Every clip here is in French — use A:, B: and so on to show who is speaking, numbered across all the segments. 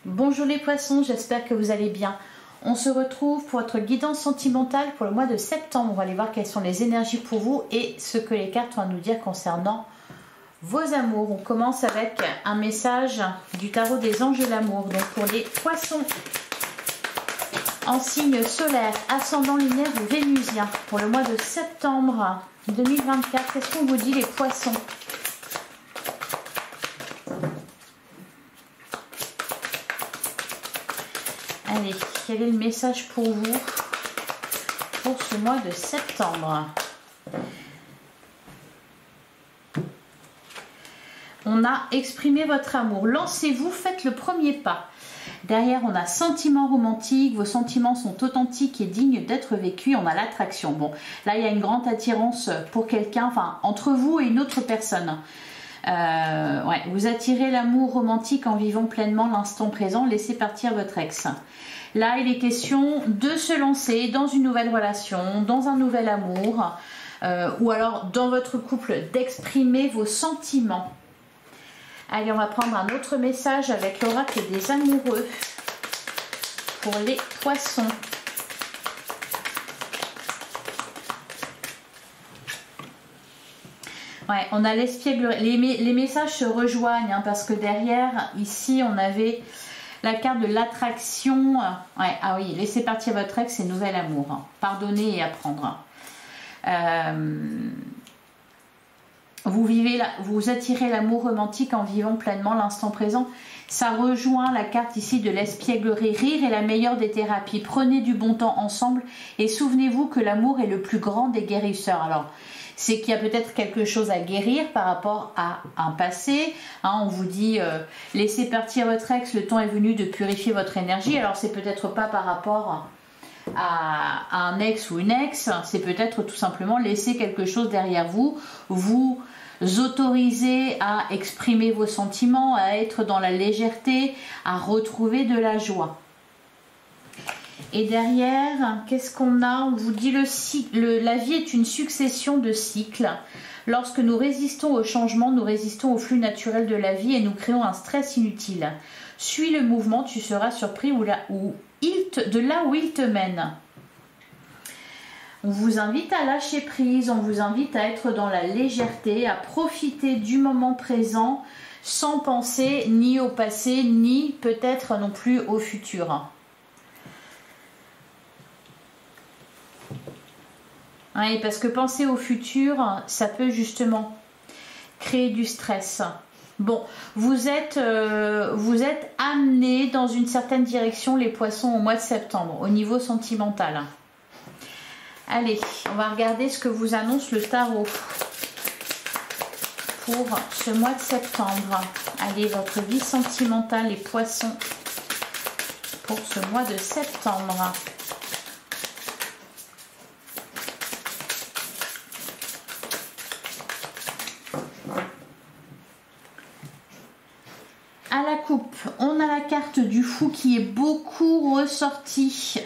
A: Bonjour les poissons, j'espère que vous allez bien. On se retrouve pour votre guidance sentimentale pour le mois de septembre. On va aller voir quelles sont les énergies pour vous et ce que les cartes ont à nous dire concernant vos amours. On commence avec un message du tarot des anges de l'amour. Donc pour les poissons en signe solaire, ascendant lunaire ou vénusien pour le mois de septembre 2024, qu'est-ce qu'on vous dit les poissons ? Allez, quel est le message pour vous pour ce mois de septembre? On a exprimé votre amour. Lancez-vous, faites le premier pas. Derrière, on a sentiments romantiques. Vos sentiments sont authentiques et dignes d'être vécus. On a l'attraction. Bon, là, il y a une grande attirance pour quelqu'un, enfin, entre vous et une autre personne. Ouais, vous attirez l'amour romantique en vivant pleinement l'instant présent. Laissez partir votre ex. Là, il est question de se lancer dans une nouvelle relation, dans un nouvel amour, ou alors dans votre couple, d'exprimer vos sentiments. Allez, on va prendre un autre message avec l'oracle des amoureux pour les poissons. Ouais, on a l'espièglerie. Les messages se rejoignent hein, parce que derrière, ici, on avait la carte de l'attraction. Ouais, ah oui, laissez partir votre ex, c'est nouvel amour. Hein. Pardonner et apprendre. Vous attirez l'amour romantique en vivant pleinement l'instant présent. Ça rejoint la carte ici de l'espièglerie. Rire est la meilleure des thérapies. Prenez du bon temps ensemble et souvenez-vous que l'amour est le plus grand des guérisseurs. Alors, c'est qu'il y a peut-être quelque chose à guérir par rapport à un passé. Hein, on vous dit, laissez partir votre ex, le temps est venu de purifier votre énergie. Alors, c'est peut-être pas par rapport à un ex ou une ex, c'est peut-être tout simplement laisser quelque chose derrière vous, vous autoriser à exprimer vos sentiments, à être dans la légèreté, à retrouver de la joie. Et derrière, qu'est-ce qu'on a? On vous dit la vie est une succession de cycles. Lorsque nous résistons au changement, nous résistons au flux naturel de la vie et nous créons un stress inutile. Suis le mouvement, tu seras surpris de là où il te mène. On vous invite à lâcher prise, on vous invite à être dans la légèreté, à profiter du moment présent sans penser ni au passé, ni peut-être non plus au futur. Oui, parce que penser au futur, ça peut justement créer du stress. Bon, vous êtes amenés dans une certaine direction, les poissons, au mois de septembre, au niveau sentimental. Allez, on va regarder ce que vous annonce le tarot pour ce mois de septembre. Allez, votre vie sentimentale, les poissons, pour ce mois de septembre. À la coupe, on a la carte du fou qui est beaucoup ressortie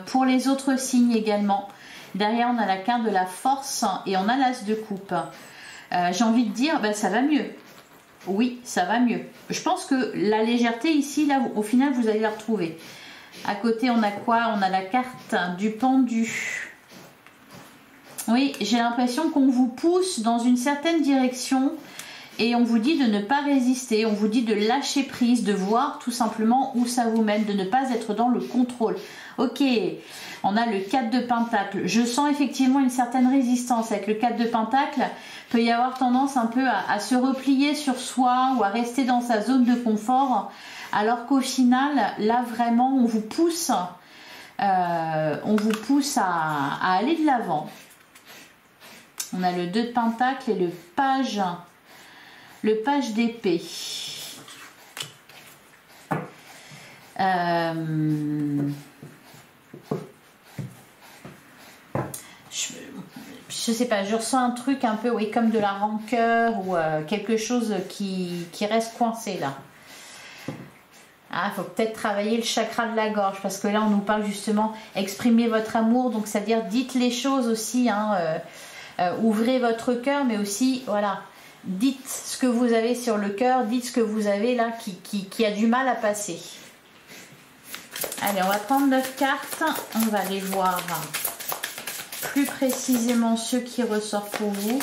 A: pour les autres signes également. Derrière, on a la carte de la force et on a l'as de coupe. J'ai envie de dire, ben, ça va mieux. Oui, ça va mieux. Je pense que la légèreté ici, là, au final, vous allez la retrouver. À côté, on a quoi? On a la carte du pendu. Oui, j'ai l'impression qu'on vous pousse dans une certaine direction. Et on vous dit de ne pas résister, on vous dit de lâcher prise, de voir tout simplement où ça vous mène, de ne pas être dans le contrôle. Ok, on a le 4 de Pentacle. Je sens effectivement une certaine résistance avec le 4 de Pentacle. Il peut y avoir tendance un peu à se replier sur soi ou à rester dans sa zone de confort. Alors qu'au final, là vraiment, on vous pousse à aller de l'avant. On a le 2 de Pentacle et le page d'épée. Je sais pas, je ressens un truc un peu, oui, comme de la rancœur ou quelque chose qui reste coincé là. Ah, faut peut-être travailler le chakra de la gorge parce que là on nous parle justement exprimer votre amour, donc c'est-à-dire dites les choses aussi, hein, ouvrez votre cœur, mais aussi voilà. Dites ce que vous avez sur le cœur, dites ce que vous avez là qui a du mal à passer. Allez, on va prendre 9 cartes, on va aller voir plus précisément ce qui ressort pour vous.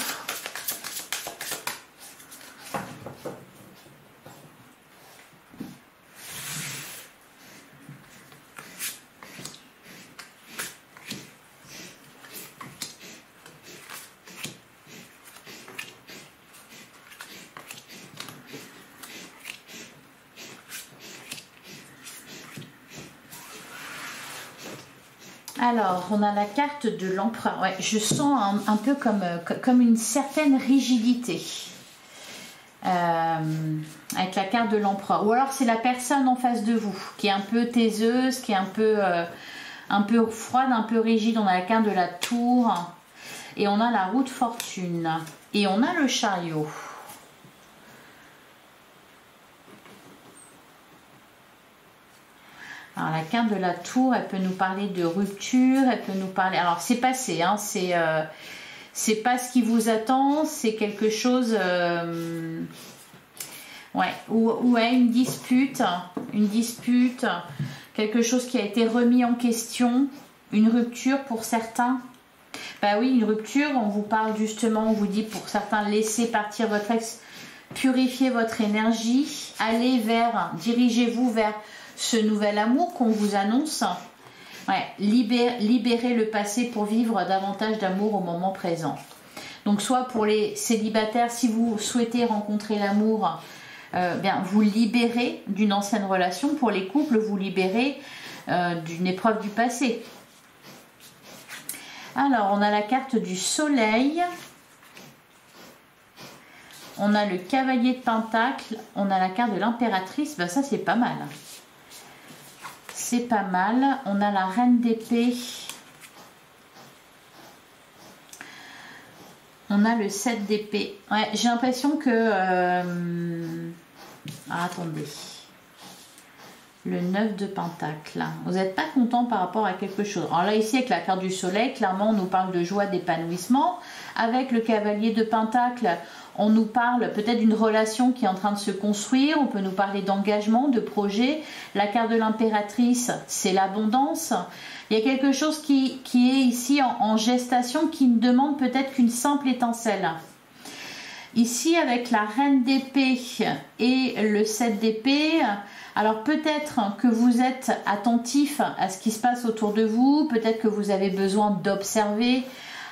A: Alors, on a la carte de l'empereur. Ouais, je sens un peu comme une certaine rigidité avec la carte de l'empereur. Ou alors, c'est la personne en face de vous qui est un peu taiseuse, qui est un peu froide, un peu rigide. On a la carte de la tour et on a la roue de fortune. Et on a le chariot. Alors la carte de la tour, elle peut nous parler de rupture, elle peut nous parler... Alors c'est passé, hein, c'est pas ce qui vous attend, c'est quelque chose... ouais, une dispute, quelque chose qui a été remis en question, une rupture pour certains. Bah oui, une rupture, on vous parle justement, on vous dit pour certains, laissez partir votre ex, purifiez votre énergie, allez vers, dirigez-vous vers... ce nouvel amour qu'on vous annonce. Ouais, libérer le passé pour vivre davantage d'amour au moment présent. Donc soit pour les célibataires, si vous souhaitez rencontrer l'amour, bien vous libérez d'une ancienne relation. Pour les couples, vous libérez d'une épreuve du passé. Alors on a la carte du soleil, on a le cavalier de pentacle, on a la carte de l'impératrice. Ben ça c'est pas mal. C'est pas mal. On a la reine d'épée. On a le 7 d'épée. Ouais, j'ai l'impression que... attendez. Le 9 de pentacle. Vous n'êtes pas content par rapport à quelque chose. Alors là, ici, avec la carte du soleil, clairement, on nous parle de joie, d'épanouissement. Avec le cavalier de pentacle, on nous parle peut-être d'une relation qui est en train de se construire. On peut nous parler d'engagement, de projet. La carte de l'impératrice, c'est l'abondance. Il y a quelque chose qui est ici en gestation, qui ne demande peut-être qu'une simple étincelle. Ici, avec la reine d'épée et le 7 d'épée, alors peut-être que vous êtes attentif à ce qui se passe autour de vous, peut-être que vous avez besoin d'observer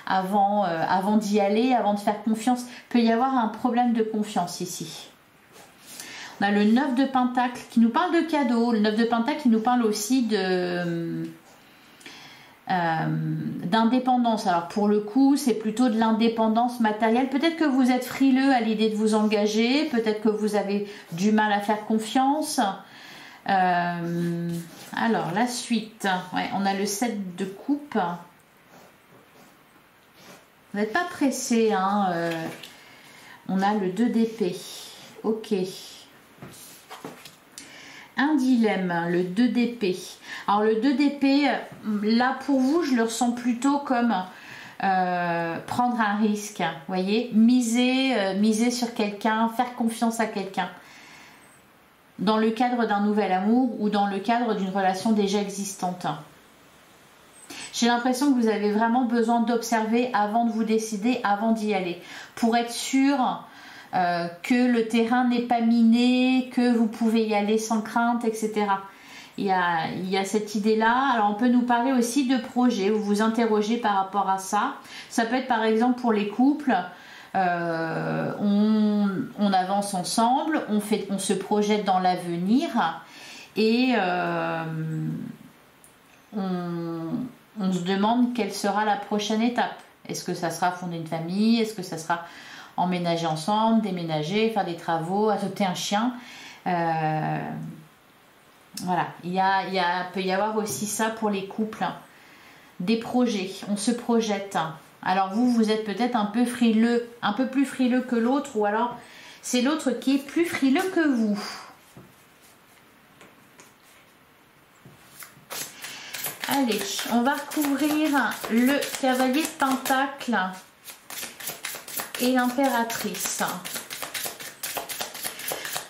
A: avant d'y aller, avant de faire confiance. Il peut y avoir un problème de confiance ici. On a le 9 de pentacle qui nous parle de cadeaux, le 9 de pentacle qui nous parle aussi d'indépendance. Alors pour le coup, c'est plutôt de l'indépendance matérielle. Peut-être que vous êtes frileux à l'idée de vous engager, peut-être que vous avez du mal à faire confiance. Alors la suite, ouais, on a le 7 de coupe. Vous n'êtes pas pressé, hein, on a le 2 d'épée. Ok. Un dilemme, le 2 d'épée. Alors le 2 d'épée, là pour vous, je le ressens plutôt comme prendre un risque. Vous voyez, miser sur quelqu'un, faire confiance à quelqu'un. Dans le cadre d'un nouvel amour ou dans le cadre d'une relation déjà existante. J'ai l'impression que vous avez vraiment besoin d'observer avant de vous décider, avant d'y aller. Pour être sûr que le terrain n'est pas miné, que vous pouvez y aller sans crainte, etc. Il y a cette idée-là. Alors on peut nous parler aussi de projets, vous vous interrogez par rapport à ça. Ça peut être par exemple pour les couples, on avance ensemble, on se projette dans l'avenir et on se demande quelle sera la prochaine étape. Est-ce que ça sera fonder une famille? Est-ce que ça sera emménager ensemble, déménager, faire des travaux, adopter un chien? Voilà, peut y avoir aussi ça pour les couples. Des projets, on se projette. Alors vous êtes peut-être un peu frileux, un peu plus frileux que l'autre, ou alors c'est l'autre qui est plus frileux que vous. Allez, on va recouvrir le cavalier de pentacle et l'impératrice.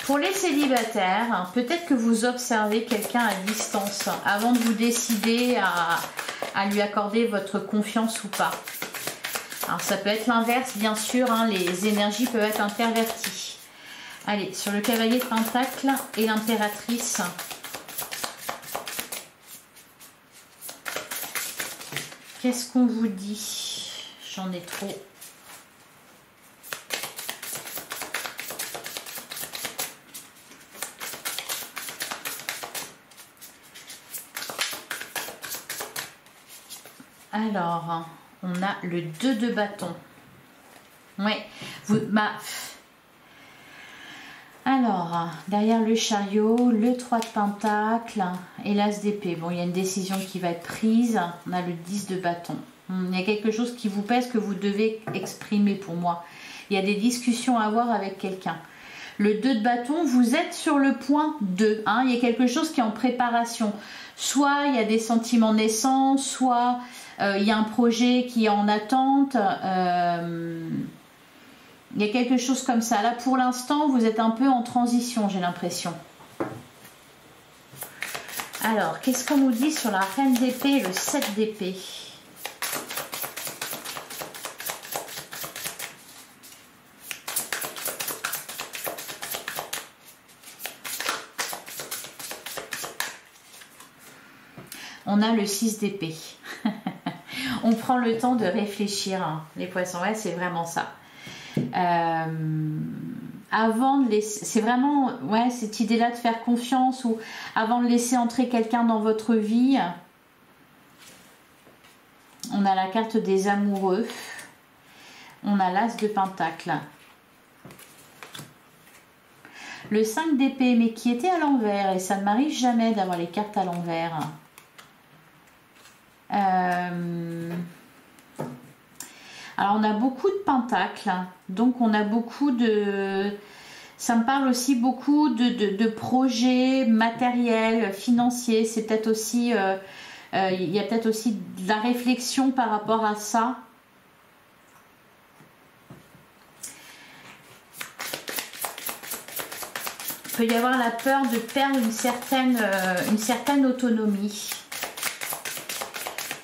A: Pour les célibataires, peut-être que vous observez quelqu'un à distance avant de vous décider à lui accorder votre confiance ou pas. Alors ça peut être l'inverse, bien sûr, hein, les énergies peuvent être interverties. Allez, sur le cavalier de Pentacle et l'impératrice. Qu'est-ce qu'on vous dit? J'en ai trop. Alors, on a le 2 de bâton. Ouais, alors, derrière le chariot, le 3 de pentacle et l'as d'épée. Bon, il y a une décision qui va être prise. On a le 10 de bâton. Il y a quelque chose qui vous pèse que vous devez exprimer pour moi. Il y a des discussions à avoir avec quelqu'un. Le 2 de bâton, vous êtes sur le point 2. Hein, il y a quelque chose qui est en préparation. Soit il y a des sentiments naissants, soit il y a un projet qui est en attente. Il y a quelque chose comme ça. Là, pour l'instant, vous êtes un peu en transition, j'ai l'impression. Alors, qu'est-ce qu'on nous dit sur la reine d'épée et le 7 d'épée? On a le 6 d'épée. On prend le temps de réfléchir, hein, les poissons. Ouais, c'est vraiment ça. Avant de laisser, c'est vraiment ouais, cette idée-là de faire confiance ou avant de laisser entrer quelqu'un dans votre vie. On a la carte des amoureux. On a l'as de pentacle. Le 5 d'épée, mais qui était à l'envers. Et ça ne m'arrive jamais d'avoir les cartes à l'envers. Alors on a beaucoup de pentacles, donc on a beaucoup de... Ça me parle aussi beaucoup de projets matériels, financiers. C'est peut-être aussi... il y a peut-être aussi de la réflexion par rapport à ça. Il peut y avoir la peur de perdre une certaine autonomie.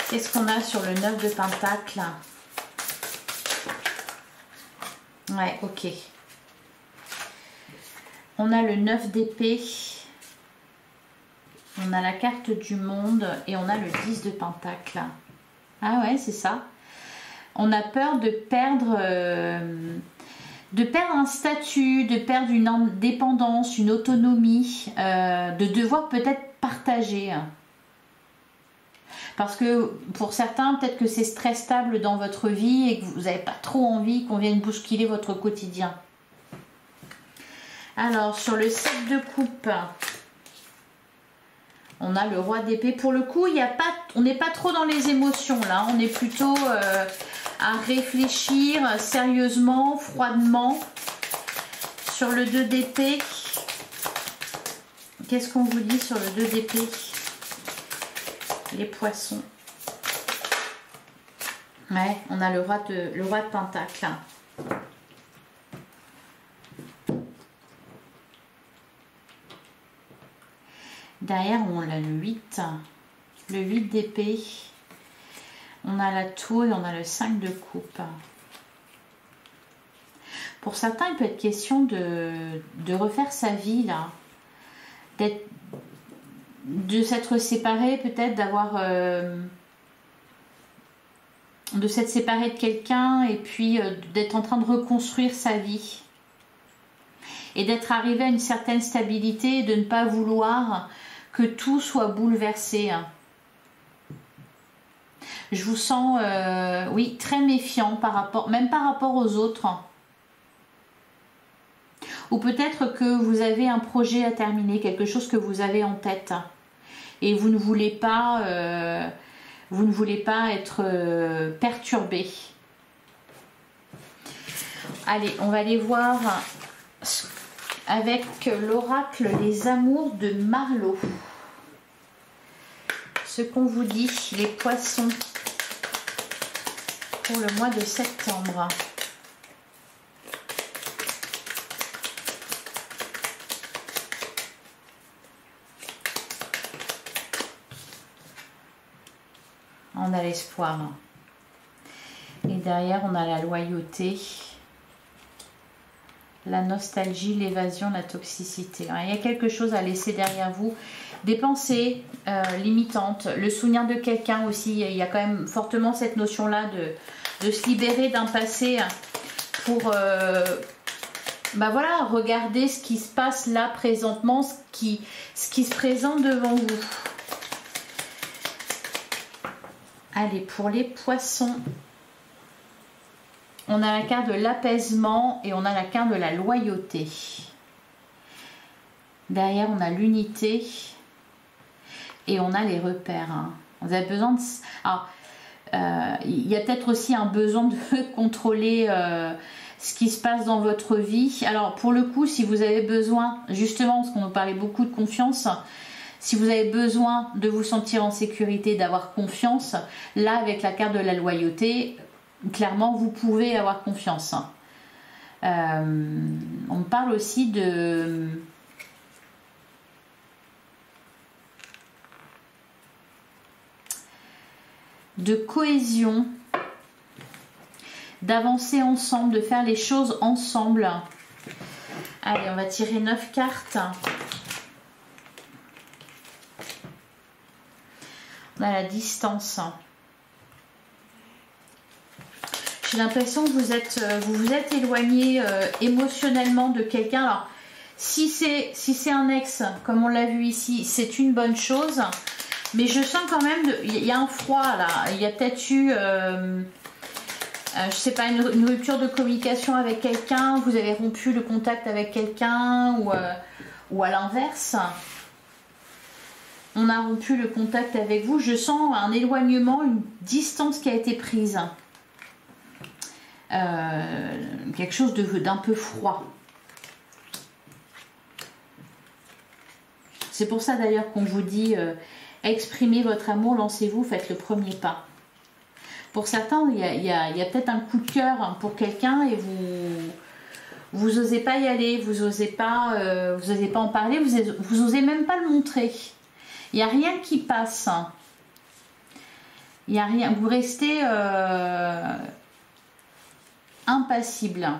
A: Qu'est-ce qu'on a sur le 9 de pentacle? Ouais, ok. On a le 9 d'épée. On a la carte du monde et on a le 10 de pentacle. Ah ouais, c'est ça. On a peur de perdre un statut, de perdre une indépendance, une autonomie, de devoir peut-être partager. Parce que pour certains, peut-être que c'est stressable dans votre vie et que vous n'avez pas trop envie qu'on vienne bousculer votre quotidien. Alors, sur le 7 de coupe, on a le roi d'épée. Pour le coup, on n'est pas trop dans les émotions là. On est plutôt à réfléchir sérieusement, froidement. Sur le 2 d'épée, qu'est-ce qu'on vous dit sur le 2 d'épée? Les poissons. Ouais, on a le roi de pentacle. Derrière, on a le 8. Le 8 d'épée. On a la tour et on a le 5 de coupe. Pour certains, il peut être question de refaire sa vie là. De s'être séparé, peut-être d'avoir de s'être séparé de quelqu'un et puis d'être en train de reconstruire sa vie et d'être arrivé à une certaine stabilité et de ne pas vouloir que tout soit bouleversé. Je vous sens oui, très méfiant même par rapport aux autres. Ou peut-être que vous avez un projet à terminer, quelque chose que vous avez en tête et vous ne voulez pas être perturbé. Allez, on va aller voir avec l'oracle Les Amours de Marlot. Ce qu'on vous dit, les poissons, pour le mois de septembre. On a l'espoir. Et derrière, on a la loyauté, la nostalgie, l'évasion, la toxicité. Il y a quelque chose à laisser derrière vous. Des pensées limitantes, le souvenir de quelqu'un aussi. Il y a quand même fortement cette notion-là de se libérer d'un passé pour voilà, regarder ce qui se passe là présentement, ce qui se présente devant vous. Allez, pour les poissons, on a la carte de l'apaisement et on a la carte de la loyauté. Derrière, on a l'unité et on a les repères. Hein. Vous avez besoin de... Alors, il y a peut-être aussi un besoin de contrôler ce qui se passe dans votre vie. Alors, pour le coup, si vous avez besoin, justement, parce qu'on nous parlait beaucoup de confiance, si vous avez besoin de vous sentir en sécurité, d'avoir confiance, là, avec la carte de la loyauté, clairement, vous pouvez avoir confiance. On parle aussi de cohésion, d'avancer ensemble, de faire les choses ensemble. Allez, on va tirer 9 cartes. On a la distance. J'ai l'impression que vous vous êtes éloigné émotionnellement de quelqu'un. Alors, si c'est un ex, comme on l'a vu ici, c'est une bonne chose. Mais je sens quand même, il y a un froid là. Il y a peut-être eu, je sais pas, une rupture de communication avec quelqu'un. Vous avez rompu le contact avec quelqu'un ou à l'inverse. On a rompu le contact avec vous. Je sens un éloignement, une distance qui a été prise. Quelque chose d'un peu froid. C'est pour ça d'ailleurs qu'on vous dit exprimez votre amour, lancez-vous, faites le premier pas. Pour certains, il y a peut-être un coup de cœur pour quelqu'un et vous osez pas y aller, vous osez pas en parler, vous osez même pas le montrer. Il n'y a rien qui passe. Il n'y a rien. Vous restez impassible.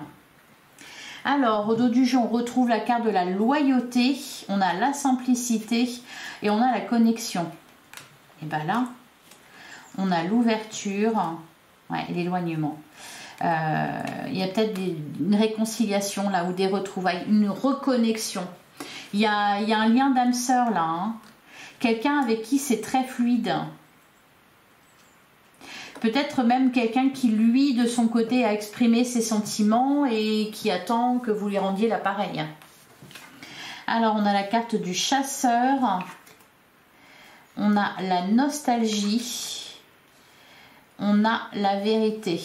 A: Alors, au dos du jeu, on retrouve la carte de la loyauté, on a la simplicité et on a la connexion. Et bien là, on a l'ouverture, ouais, l'éloignement. Il y a peut-être une réconciliation là ou des retrouvailles, une reconnexion. Il y a un lien d'âme sœur là. Hein. Quelqu'un avec qui c'est très fluide. Peut-être même quelqu'un qui, lui, de son côté, a exprimé ses sentiments et qui attend que vous lui rendiez l'appareil. Alors, on a la carte du chasseur. On a la nostalgie. On a la vérité.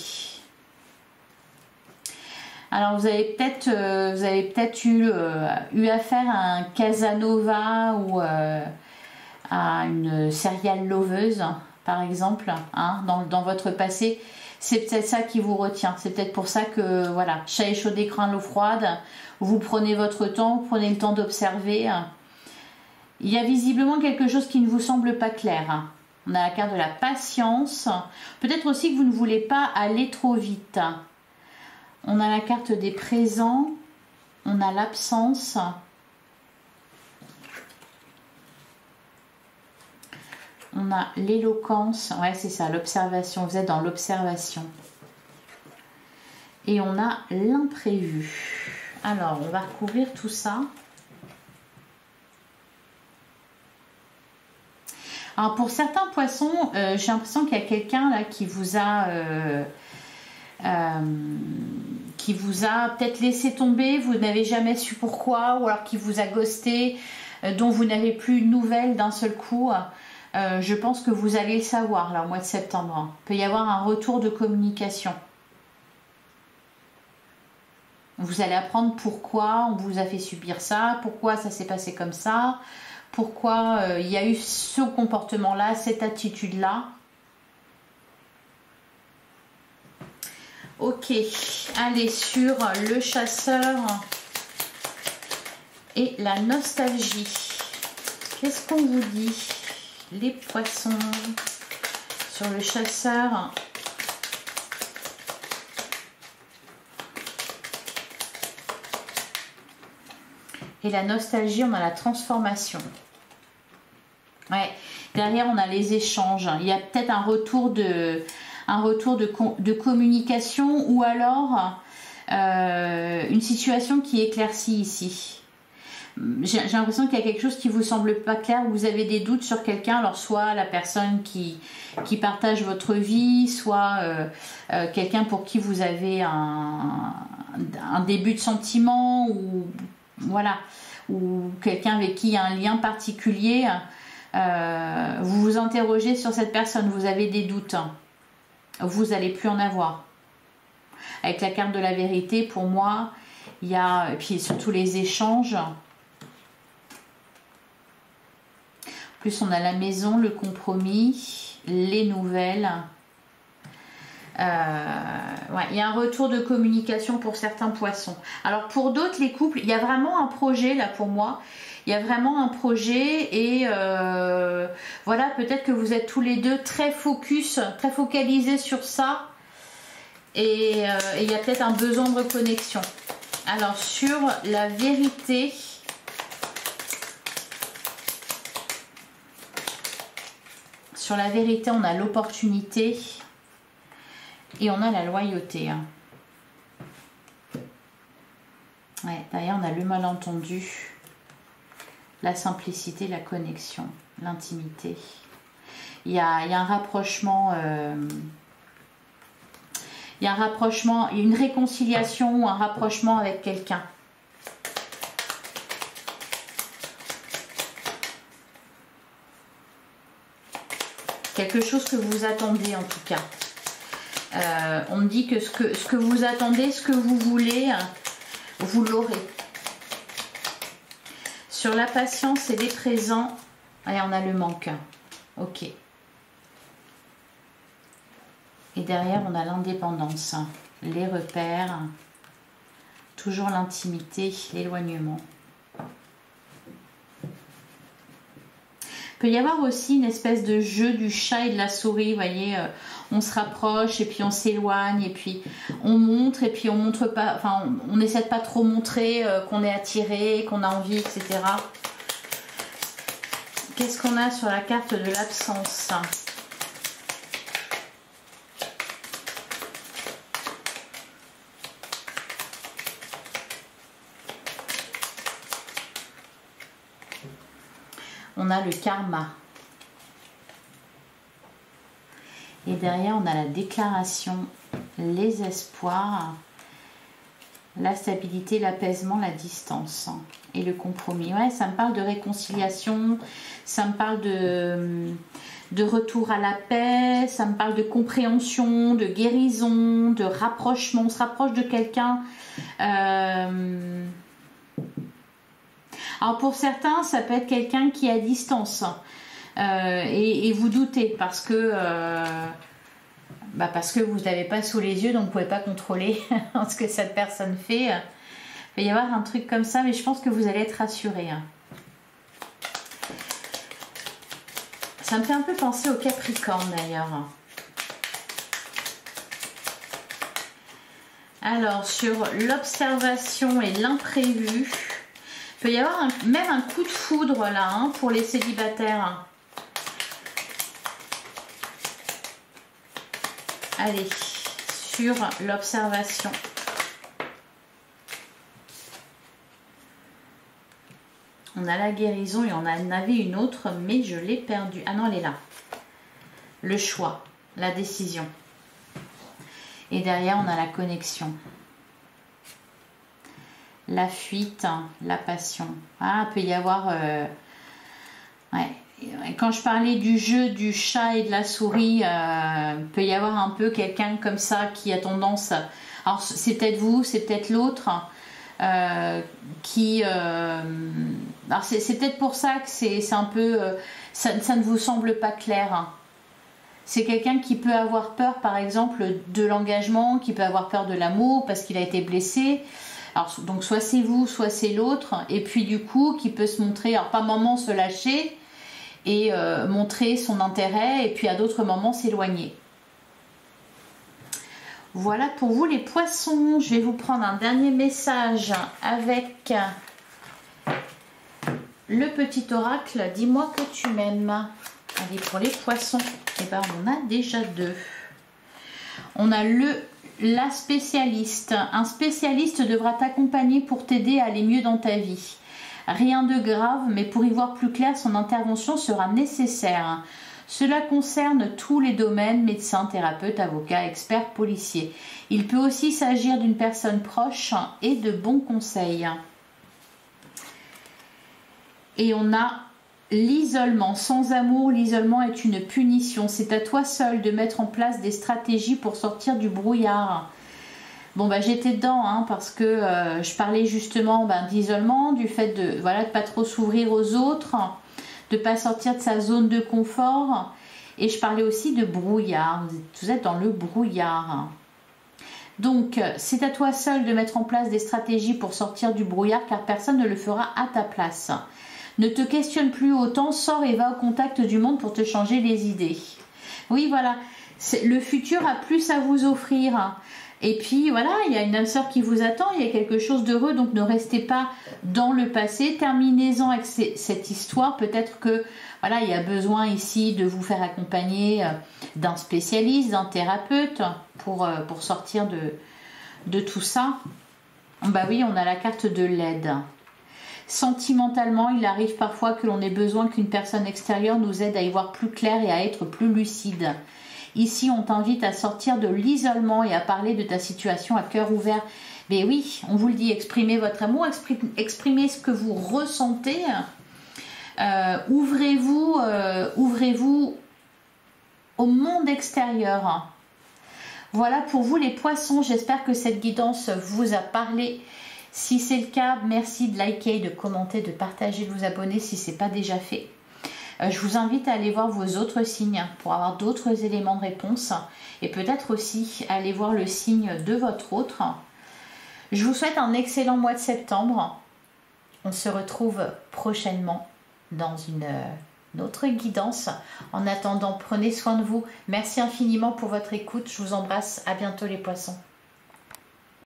A: Alors, vous avez peut-être eu affaire à un Casanova ou à une serial loveuse, par exemple, hein, dans votre passé. C'est peut-être ça qui vous retient. C'est peut-être pour ça que, voilà, chat échaudé craint l'eau froide. Vous prenez votre temps, vous prenez le temps d'observer. Il y a visiblement quelque chose qui ne vous semble pas clair. On a la carte de la patience. Peut-être aussi que vous ne voulez pas aller trop vite. On a la carte des présents. On a l'absence. On a l'éloquence, ouais c'est ça, l'observation, vous êtes dans l'observation. Et on a l'imprévu. Alors, on va recouvrir tout ça. Alors, pour certains poissons, j'ai l'impression qu'il y a quelqu'un là qui vous a peut-être laissé tomber, vous n'avez jamais su pourquoi, ou alors qui vous a ghosté, dont vous n'avez plus de nouvelles d'un seul coup. Je pense que vous allez le savoir là au mois de septembre. Il peut y avoir un retour de communication. Vous allez apprendre pourquoi on vous a fait subir ça, pourquoi ça s'est passé comme ça, pourquoi il y a eu ce comportement-là, cette attitude-là. Ok, allez sur le chasseur et la nostalgie. Qu'est-ce qu'on vous dit ? Les poissons Sur le chasseur, et la nostalgie, on a la transformation. Ouais. Derrière, on a les échanges. Il y a peut-être un retour de communication ou alors une situation qui éclaircit ici. J'ai l'impression qu'il y a quelque chose qui vous semble pas clair, vous avez des doutes sur quelqu'un, alors soit la personne qui partage votre vie, soit quelqu'un pour qui vous avez un début de sentiment, ou voilà, ou quelqu'un avec qui il y a un lien particulier. Vous vous interrogez sur cette personne, vous avez des doutes, vous n'allez plus en avoir. Avec la carte de la vérité, pour moi, il y a, et puis surtout les échanges. En plus, on a la maison, le compromis, les nouvelles. Ouais, il y a un retour de communication pour certains poissons. Alors pour d'autres, les couples, il y a vraiment un projet là pour moi. Il y a vraiment un projet et voilà, peut-être que vous êtes tous les deux très focus, très focalisés sur ça. Et il y a peut-être un besoin de reconnexion. Alors sur la vérité, on a l'opportunité et on a la loyauté. Ouais, derrière on a le malentendu, la simplicité, la connexion, l'intimité. Il y a un rapprochement. Il y a un rapprochement, une réconciliation ou un rapprochement avec quelqu'un. Quelque chose que vous attendez en tout cas. On me dit que ce que vous attendez, ce que vous voulez, vous l'aurez. Sur la patience et les présents, allez, on a le manque. Ok. Et derrière, on a l'indépendance, les repères, toujours l'intimité, l'éloignement. Il peut y avoir aussi une espèce de jeu du chat et de la souris, vous voyez, on se rapproche et puis on s'éloigne et puis on montre et puis on montre pas, enfin on essaie de pas trop montrer qu'on est attiré, qu'on a envie, etc. Qu'est-ce qu'on a sur la carte de l'absence ? On a le karma. Et derrière, on a la déclaration, les espoirs, la stabilité, l'apaisement, la distance et le compromis. Ouais, ça me parle de réconciliation, ça me parle de retour à la paix, ça me parle de compréhension, de guérison, de rapprochement. On se rapproche de quelqu'un. Alors pour certains, ça peut être quelqu'un qui est à distance et vous doutez parce que vous n'avez pas sous les yeux, donc vous ne pouvez pas contrôler ce que cette personne fait. Il va y avoir un truc comme ça, mais je pense que vous allez être rassurés. Ça me fait un peu penser au Capricorne d'ailleurs. Alors sur l'observation et l'imprévu, il peut y avoir même un coup de foudre là hein, pour les célibataires. Allez, sur l'observation. On a la guérison et on en avait une autre, mais je l'ai perdue. Ah non, elle est là. Le choix, la décision. Et derrière, on a la connexion. La fuite, la passion. Ah, il peut y avoir... ouais. Quand je parlais du jeu du chat et de la souris, peut y avoir un peu quelqu'un comme ça qui a tendance... Alors, c'est peut-être vous, c'est peut-être l'autre, qui... alors, c'est peut-être pour ça que c'est un peu... ça ne vous semble pas clair. Hein. C'est quelqu'un qui peut avoir peur, par exemple, de l'engagement, qui peut avoir peur de l'amour parce qu'il a été blessé. Alors, donc, soit c'est vous, soit c'est l'autre. Et puis, du coup, qui peut se montrer... Alors, pas moment se lâcher... et montrer son intérêt, et puis à d'autres moments s'éloigner. Voilà pour vous les poissons. Je vais vous prendre un dernier message avec le petit oracle. Dis-moi que tu m'aimes. Allez, pour les poissons, eh ben, on a déjà 2. On a la spécialiste. Un spécialiste devra t'accompagner pour t'aider à aller mieux dans ta vie. Rien de grave, mais pour y voir plus clair, son intervention sera nécessaire. Cela concerne tous les domaines, médecin, thérapeute, avocat, expert, policier. Il peut aussi s'agir d'une personne proche et de bons conseils. Et on a l'isolement. Sans amour, l'isolement est une punition. C'est à toi seul de mettre en place des stratégies pour sortir du brouillard. Bon, bah, j'étais dedans, hein, parce que je parlais justement d'isolement, du fait de ne pas trop s'ouvrir aux autres, de ne pas sortir de sa zone de confort. Et je parlais aussi de brouillard. Vous êtes dans le brouillard. Donc, c'est à toi seul de mettre en place des stratégies pour sortir du brouillard, car personne ne le fera à ta place. Ne te questionne plus autant, sors et va au contact du monde pour te changer les idées. Oui, voilà, le futur a plus à vous offrir. Et puis voilà, il y a une âme sœur qui vous attend, il y a quelque chose d'heureux, donc ne restez pas dans le passé, terminez-en avec cette histoire. Peut-être que voilà, il y a besoin ici de vous faire accompagner d'un spécialiste, d'un thérapeute pour sortir de tout ça. Bah oui, on a la carte de l'aide. Sentimentalement, il arrive parfois que l'on ait besoin qu'une personne extérieure nous aide à y voir plus clair et à être plus lucide. Ici, on t'invite à sortir de l'isolement et à parler de ta situation à cœur ouvert. Mais oui, on vous le dit, exprimez votre amour, exprimez ce que vous ressentez. Ouvrez-vous au monde extérieur. Voilà pour vous les poissons. J'espère que cette guidance vous a parlé. Si c'est le cas, merci de liker, de commenter, de partager, de vous abonner si ce n'est pas déjà fait. Je vous invite à aller voir vos autres signes pour avoir d'autres éléments de réponse et peut-être aussi aller voir le signe de votre autre. Je vous souhaite un excellent mois de septembre. On se retrouve prochainement dans une autre guidance. En attendant, prenez soin de vous. Merci infiniment pour votre écoute. Je vous embrasse. À bientôt les poissons.